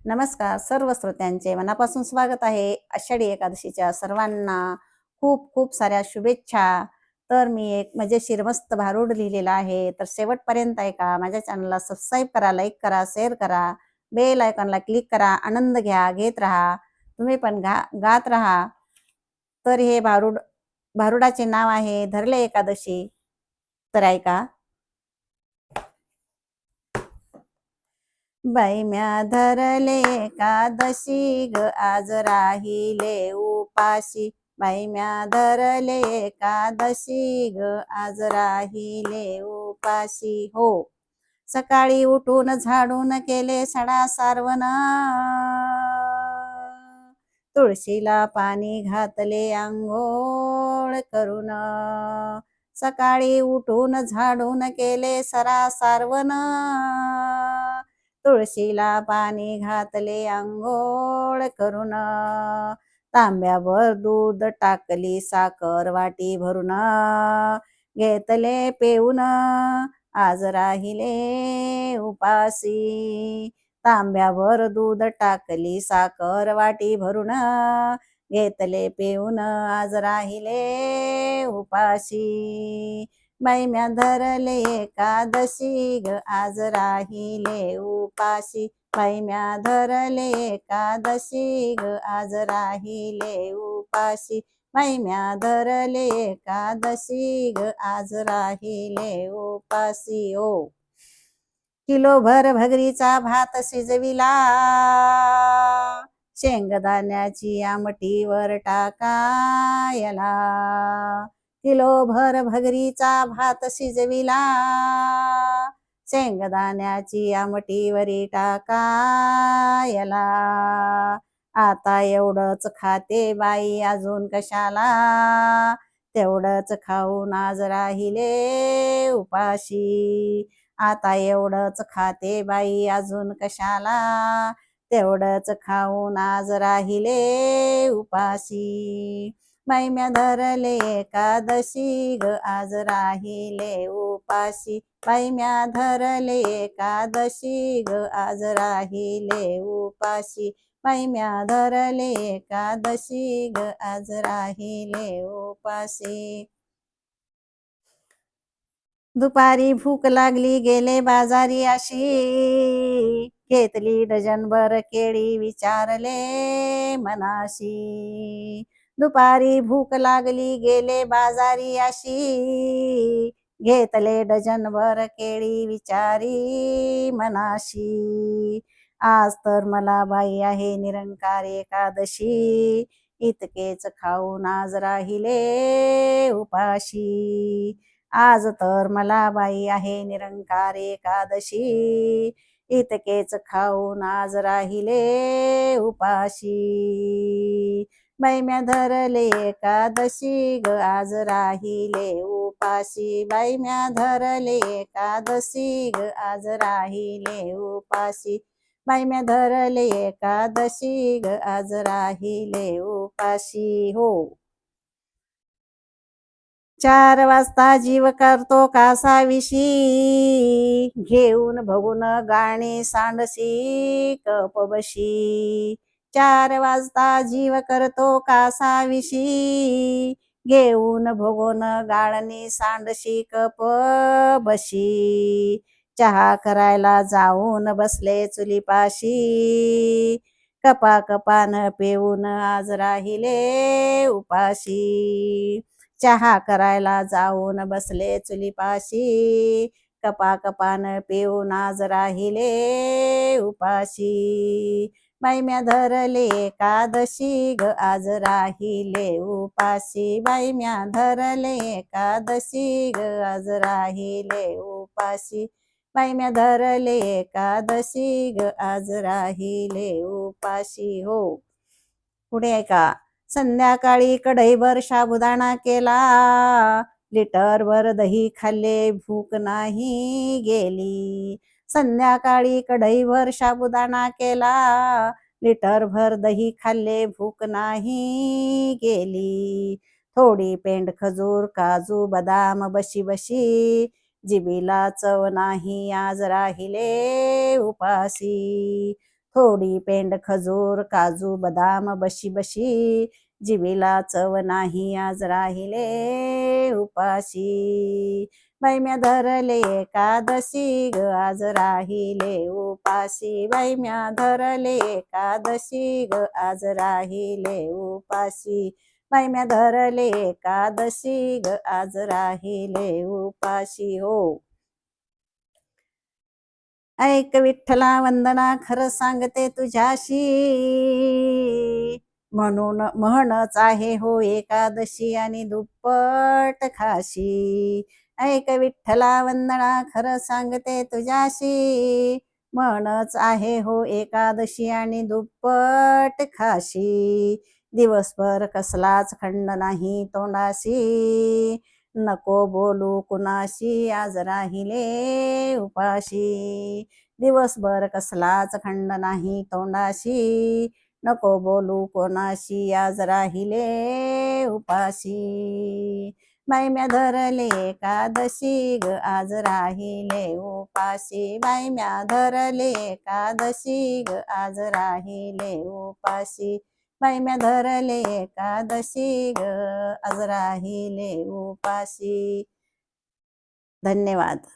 नमस्कार सर्व श्रोत्यांचे मनापासून स्वागत आहे. आषाढी एकादशीच्या सर्वांना खूप खूप साऱ्या शुभेच्छा. तर मी एक मजेशीर मस्त भारूड लिहिलेला आहे. तर शेवटपर्यंत ऐका. माझ्या चॅनलला सबस्क्राईब करा, लाईक करा, शेअर करा, बेल आयकॉनला क्लिक करा. आनंद घ्या, घेत राहा. तुम्ही पण गात राहा. तर हे भारुडाचे नाव आहे धरले एकादशी. तर ऐका. बाई म्या धरले एकादशी ग आज राहिले उपाशी. बाई म्या धरले एकादशी ग आज राहिले उपाशी. हो, सकाळी उठून झाडून केले सडा सारवण, तुळशीला पाणी घातले आंघोळ करून. सकाळी उठून झाडून केले सडा सारवण, तुळशीला पाणी घातले आंघोळ करून. तांब्यावर दूध टाकली साखर वाटी भरून, घेतले पेऊन आज राहिले उपासी. तांब्यावर दूध टाकली साखर वाटी भरून, घेतले पेऊन आज राहिले उपाशी. बाई म्या धरले एकादशी ग आज राहिले उपाशी. बाई म्या धरले एकादशी ग आज राहिले उपाशी. बाई म्या धरले एकादशी ग आज राहिले उपासी. ओ, किलोभर भगरीचा भात शिजविला, शेंगदाण्याची आमटीवर टाकायला. किलोभर भगरीचा भात शिजविला, शेंगदाण्याची आमटीवरी टाकायला. आता एवढंच खाते बाई अजून कशाला, तेवढंच खाऊन आज राहिले उपाशी. आता एवढंच खाते बाई अजून कशाला, तेवढंच खाऊन आज राहिले उपाशी. बाई म्या धरले एकादशी ग आज राहिले उपाशी. बाई म्या धरले एकादशी ग आज राहिले उपाशी. बाई म्या धरले एकादशी ग आज राहिले उपाशी. दुपारी भूक लागली गेले बाजारी अशी, घेतली डझनभर केळी विचारले मनाशी. दुपारी भूक लागली गेले बाजारी अशी, घेतले डझनभर केळी विचारी मनाशी. आज तर मला बाई आहे निरंकार एकादशी, इतकेच खाऊन आज राहिले उपाशी. आज तर मला बाई आहे निरंकार एकादशी, इतकेच खाऊन आज राहिले उपाशी. बाई म्या धरले एकादशी ग आज राहिले उपाशी. बाई म्या धरले एकादशी ग आज राहिले उपाशी. बाई म्या धरले एकादशी ग आज राहिले उपाशी. हो, 4 वाजता जीव करतो कासाविशी, घेऊन भगून गाणी सांडशी कपबशी. 4 वाजता जीव करतो कासाविशी, घेऊन भगून गाळणी सांडशी कप बशी. चहा करायला जाऊन बसले चुलीपाशी, कपा कपान पेऊन आज राहिले उपाशी. चहा करायला जाऊन बसले चुलीपाशी, कपा कपान पिऊन आज राहिले उपाशी. बाई म्या धरले एकादशी ग आज राहिले उपाशी. बाई म्या धरले एकादशी ग आज राहिले उपाशी. बाई म्या धरले एकादशी ग आज राहिले उपाशी. हो, पुढे ऐका. संध्याकाळी कढईभर साबुदाणा केला, लिटरभर दही खाल्ले भूक नाही गेली. संध्याकाळी कढईभर साबुदाणा केला, लिटरभर दही खाल्ले भूक नाही गेली. थोडी पेंड खजूर काजू बदाम बशी बशी, जिबीला चव नाही आज राहिले उपाशी. थोडी पेंड खजूर काजू बदाम बशी बशी, जिभेला चव नाही आज राहिले उपाशी. बाई म्या धरले एकादशी ग आज राहिले उपाशी. बाई म्या धरले एकादशी ग आज राहिले उपाशी. बाई म्या धरले एकादशी ग आज राहिले उपाशी. हो. ऐक विठ्ठला वंदना खरं सांगते तुझ्याशी, म्हणून म्हणच आहे हो एकादशी आणि दुप्पट खाशी. ऐक विठ्ठला वंदना खरं सांगते तुझ्याशी, म्हणच आहे हो एकादशी आणि दुप्पट खाशी. दिवसभर कसलाच खंड नाही तोंडाशी, नको बोलू कुणाशी आज राहिले उपाशी. दिवसभर कसलाच खंड नाही तोंडाशी, नको बोलू कोणाशी आज राहिले उपाशी. बाई म्या धरले एकादशी ग आज राहिले उपाशी. बाई म्या धरले एकादशी ग आज राहिले उपाशी. बाई म्या धरले एकादशी ग आज राहिले उपाशी. धन्यवाद.